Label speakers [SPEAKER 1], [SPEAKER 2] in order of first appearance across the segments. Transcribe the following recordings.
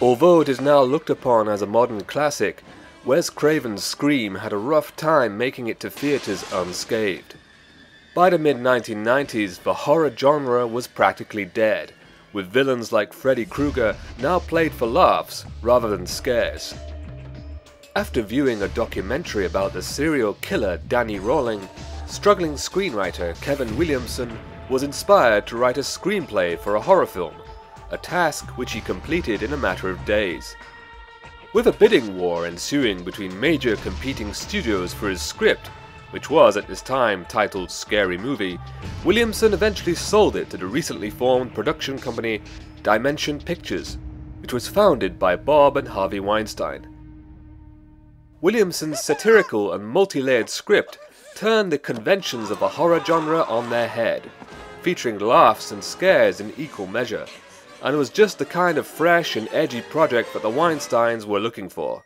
[SPEAKER 1] Although it is now looked upon as a modern classic, Wes Craven's Scream had a rough time making it to theaters unscathed. By the mid-1990s, the horror genre was practically dead, with villains like Freddy Krueger now played for laughs rather than scares. After viewing a documentary about the serial killer Danny Rawling, struggling screenwriter Kevin Williamson was inspired to write a screenplay for a horror film, a task which he completed in a matter of days. With a bidding war ensuing between major competing studios for his script, which was at this time titled Scary Movie, Williamson eventually sold it to the recently formed production company Dimension Pictures, which was founded by Bob and Harvey Weinstein. Williamson's satirical and multi-layered script turned the conventions of the horror genre on their head, featuring laughs and scares in equal measure, and it was just the kind of fresh and edgy project that the Weinsteins were looking for.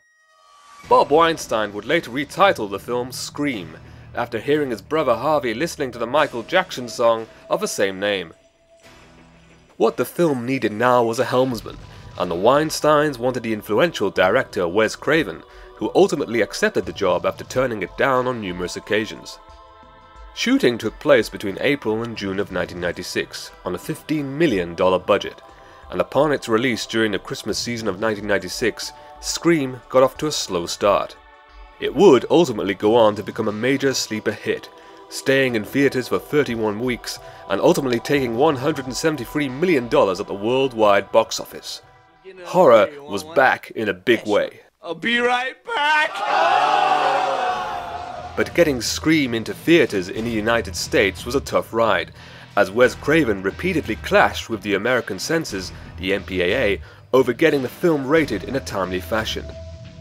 [SPEAKER 1] Bob Weinstein would later retitle the film Scream, after hearing his brother Harvey listening to the Michael Jackson song of the same name. What the film needed now was a helmsman, and the Weinsteins wanted the influential director Wes Craven, who ultimately accepted the job after turning it down on numerous occasions. Shooting took place between April and June of 1996 on a $15 million budget, and upon its release during the Christmas season of 1996, Scream got off to a slow start. It would ultimately go on to become a major sleeper hit, staying in theaters for 31 weeks and ultimately taking $173 million at the worldwide box office. Horror was back in a big way.
[SPEAKER 2] I'll be right back!
[SPEAKER 1] But getting Scream into theaters in the United States was a tough ride, as Wes Craven repeatedly clashed with the American censors, the MPAA, over getting the film rated in a timely fashion.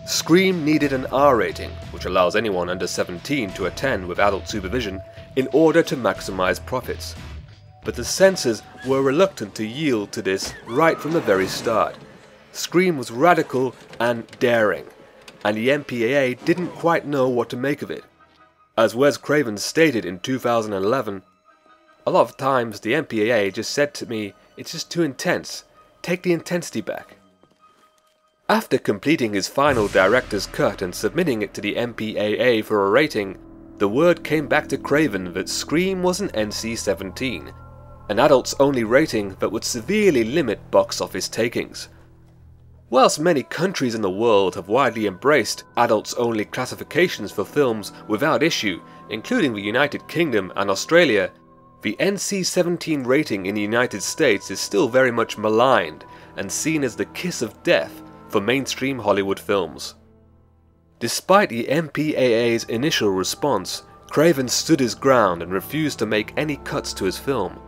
[SPEAKER 1] Scream needed an R rating, which allows anyone under 17 to attend with adult supervision, in order to maximize profits. But the censors were reluctant to yield to this right from the very start. Scream was radical and daring, and the MPAA didn't quite know what to make of it. As Wes Craven stated in 2011, "A lot of times the MPAA just said to me, it's just too intense, take the intensity back." After completing his final director's cut and submitting it to the MPAA for a rating, the word came back to Craven that Scream was an NC-17, an adults-only rating that would severely limit box office takings. Whilst many countries in the world have widely embraced adults-only classifications for films without issue, including the United Kingdom and Australia, the NC-17 rating in the United States is still very much maligned and seen as the kiss of death for mainstream Hollywood films. Despite the MPAA's initial response, Craven stood his ground and refused to make any cuts to his film.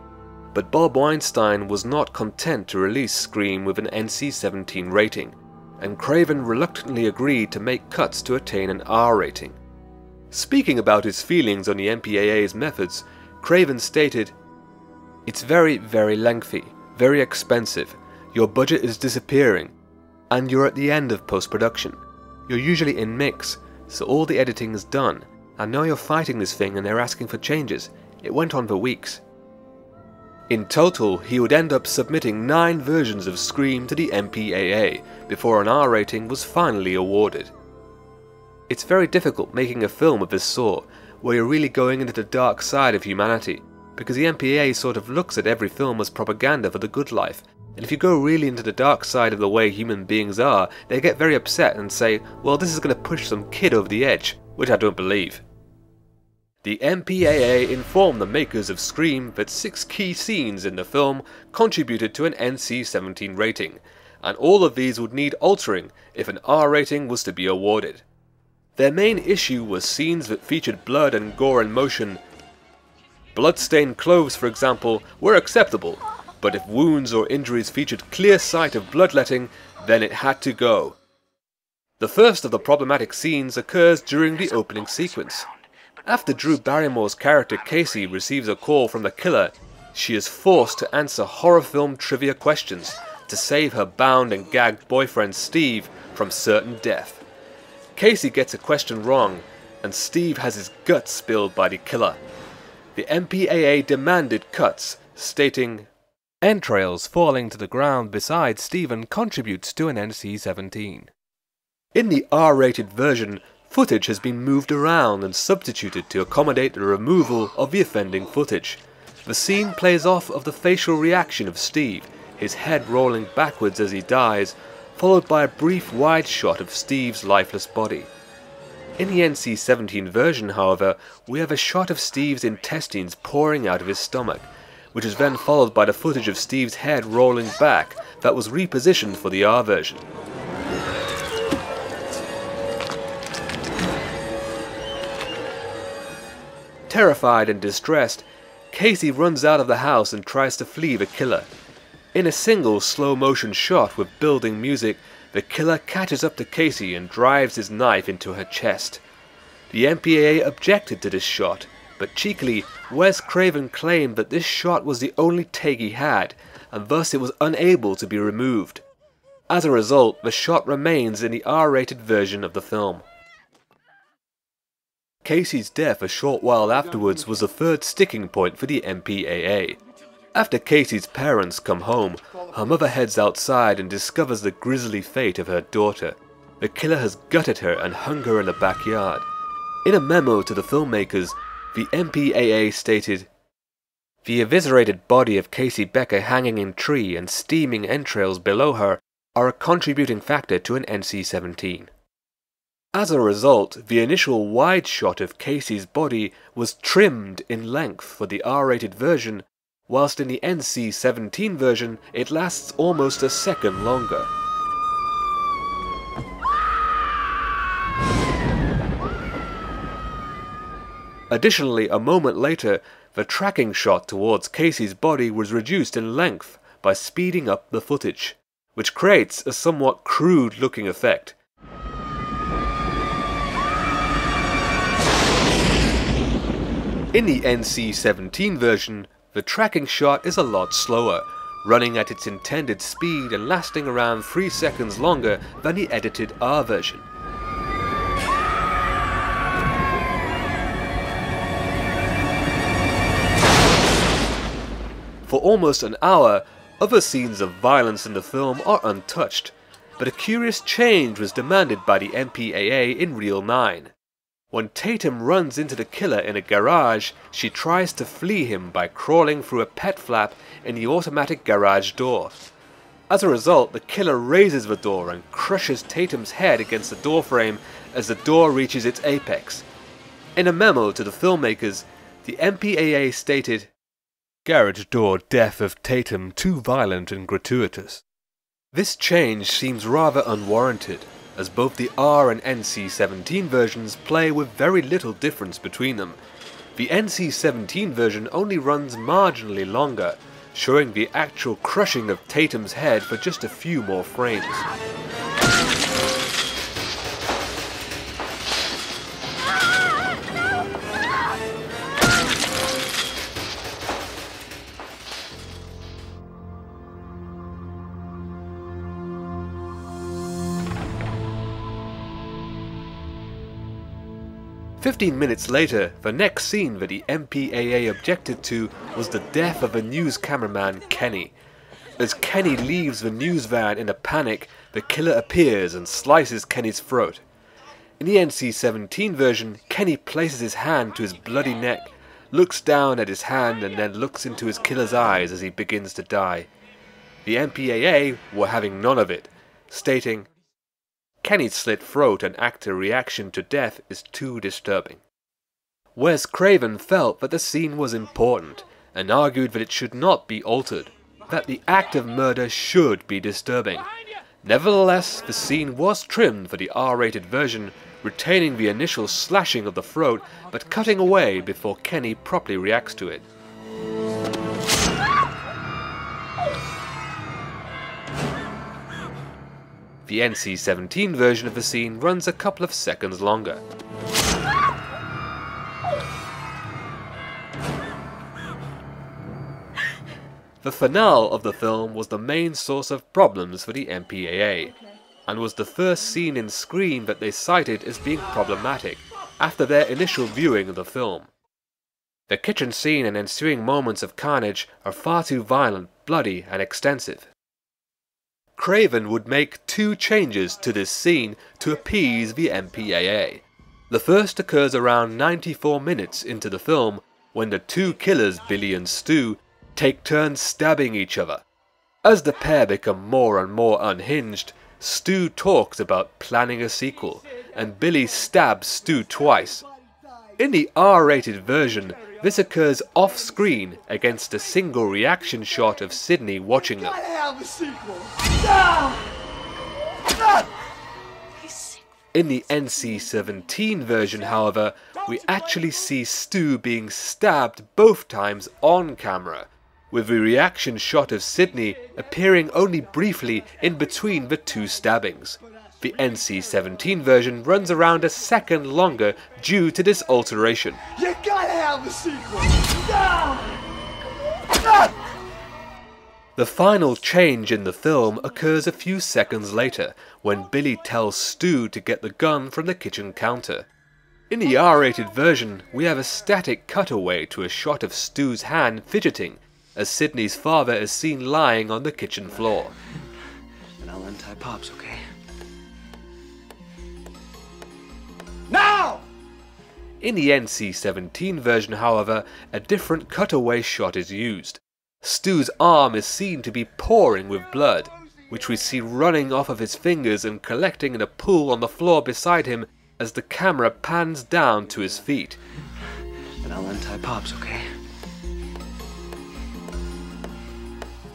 [SPEAKER 1] But Bob Weinstein was not content to release Scream with an NC-17 rating, and Craven reluctantly agreed to make cuts to attain an R rating. Speaking about his feelings on the MPAA's methods, Craven stated, "It's very, very lengthy, very expensive, your budget is disappearing, and you're at the end of post-production. You're usually in mix, so all the editing is done, and now you're fighting this thing and they're asking for changes. It went on for weeks." In total, he would end up submitting 9 versions of Scream to the MPAA before an R rating was finally awarded. It's very difficult making a film of this sort, where you're really going into the dark side of humanity, because the MPAA sort of looks at every film as propaganda for the good life, and if you go really into the dark side of the way human beings are, they get very upset and say, well, this is going to push some kid over the edge, which I don't believe. The MPAA informed the makers of Scream that 6 key scenes in the film contributed to an NC-17 rating, and all of these would need altering if an R rating was to be awarded. Their main issue was scenes that featured blood and gore in motion. Blood-stained clothes, for example, were acceptable, but if wounds or injuries featured clear sight of bloodletting, then it had to go. The first of the problematic scenes occurs during the opening sequence. After Drew Barrymore's character Casey receives a call from the killer, she is forced to answer horror film trivia questions to save her bound and gagged boyfriend Steve from certain death. Casey gets a question wrong, and Steve has his guts spilled by the killer. The MPAA demanded cuts, stating, Entrails falling to the ground beside Stephen contributes to an NC-17. In the R-rated version, footage has been moved around and substituted to accommodate the removal of the offending footage. The scene plays off of the facial reaction of Steve, his head rolling backwards as he dies, followed by a brief wide shot of Steve's lifeless body. In the NC-17 version, however, we have a shot of Steve's intestines pouring out of his stomach, which is then followed by the footage of Steve's head rolling back that was repositioned for the R version. Terrified and distressed, Casey runs out of the house and tries to flee the killer. In a single slow-motion shot with building music, the killer catches up to Casey and drives his knife into her chest. The MPAA objected to this shot, but cheekily, Wes Craven claimed that this shot was the only take he had, and thus it was unable to be removed. As a result, the shot remains in the R-rated version of the film. Casey's death a short while afterwards was the third sticking point for the MPAA. After Casey's parents come home, her mother heads outside and discovers the grisly fate of her daughter. The killer has gutted her and hung her in the backyard. In a memo to the filmmakers, the MPAA stated, "The eviscerated body of Casey Becker hanging in tree and steaming entrails below her are a contributing factor to an NC-17. As a result, the initial wide shot of Casey's body was trimmed in length for the R-rated version, whilst in the NC-17 version it lasts almost a second longer. Additionally, a moment later, the tracking shot towards Casey's body was reduced in length by speeding up the footage, which creates a somewhat crude-looking effect. In the NC-17 version, the tracking shot is a lot slower, running at its intended speed and lasting around 3 seconds longer than the edited R version. For almost an hour, other scenes of violence in the film are untouched, but a curious change was demanded by the MPAA in Reel 9. When Tatum runs into the killer in a garage, she tries to flee him by crawling through a pet flap in the automatic garage door. As a result, the killer raises the door and crushes Tatum's head against the doorframe as the door reaches its apex. In a memo to the filmmakers, the MPAA stated, "Garage door death of Tatum too violent and gratuitous." This change seems rather unwarranted, as both the R and NC-17 versions play with very little difference between them. The NC-17 version only runs marginally longer, showing the actual crushing of Tatum's head for just a few more frames. "15 minutes later, the next scene that the MPAA objected to was the death of the news cameraman Kenny. As Kenny leaves the news van in a panic, the killer appears and slices Kenny's throat. In the NC-17 version, Kenny places his hand to his bloody neck, looks down at his hand and then looks into his killer's eyes as he begins to die. The MPAA were having none of it, stating, "Kenny's slit throat and actor reaction to death is too disturbing." Wes Craven felt that the scene was important and argued that it should not be altered, that the act of murder should be disturbing. Nevertheless, the scene was trimmed for the R-rated version, retaining the initial slashing of the throat but cutting away before Kenny properly reacts to it. The NC-17 version of the scene runs a couple of seconds longer. The finale of the film was the main source of problems for the MPAA, and was the first scene in Scream that they cited as being problematic after their initial viewing of the film. The kitchen scene and ensuing moments of carnage are far too violent bloody and extensive. Craven would make 2 changes to this scene to appease the MPAA. The first occurs around 94 minutes into the film, when the 2 killers, Billy and Stu, take turns stabbing each other. As the pair become more and more unhinged, Stu talks about planning a sequel, and Billy stabs Stu twice. In the R-rated version, this occurs off-screen against a single reaction shot of Sidney watching them. In the NC-17 version, however, we actually see Stu being stabbed both times on camera, with the reaction shot of Sidney appearing only briefly in between the 2 stabbings. The NC-17 version runs around a second longer due to this alteration.
[SPEAKER 2] You gotta have a sequel!
[SPEAKER 1] The final change in the film occurs a few seconds later, when Billy tells Stu to get the gun from the kitchen counter. In the R-rated version, we have a static cutaway to a shot of Stu's hand fidgeting, as Sidney's father is seen lying on the kitchen floor.
[SPEAKER 3] And I'll untie Pops, okay?
[SPEAKER 2] Now!
[SPEAKER 1] In the NC-17 version, however, a different cutaway shot is used. Stu's arm is seen to be pouring with blood, which we see running off of his fingers and collecting in a pool on the floor beside him as the camera pans down to his feet.
[SPEAKER 3] And I'll untie Pops, okay?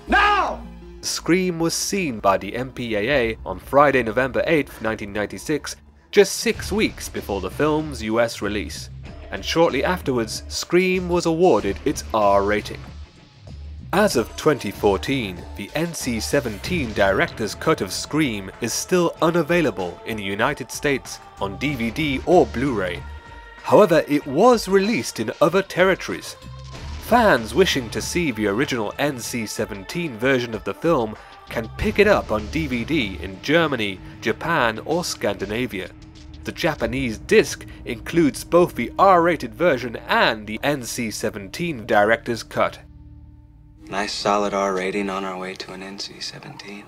[SPEAKER 2] Now!
[SPEAKER 1] The scream was seen by the MPAA on Friday, November 8, 1996, just 6 weeks before the film's US release, and shortly afterwards, Scream was awarded its R rating. As of 2014, the NC-17 director's cut of Scream is still unavailable in the United States on DVD or Blu-ray. However, it was released in other territories. Fans wishing to see the original NC-17 version of the film can pick it up on DVD in Germany, Japan or Scandinavia. The Japanese disc includes both the R-rated version and the NC-17 director's cut.
[SPEAKER 3] Nice solid R rating on our way to an NC-17.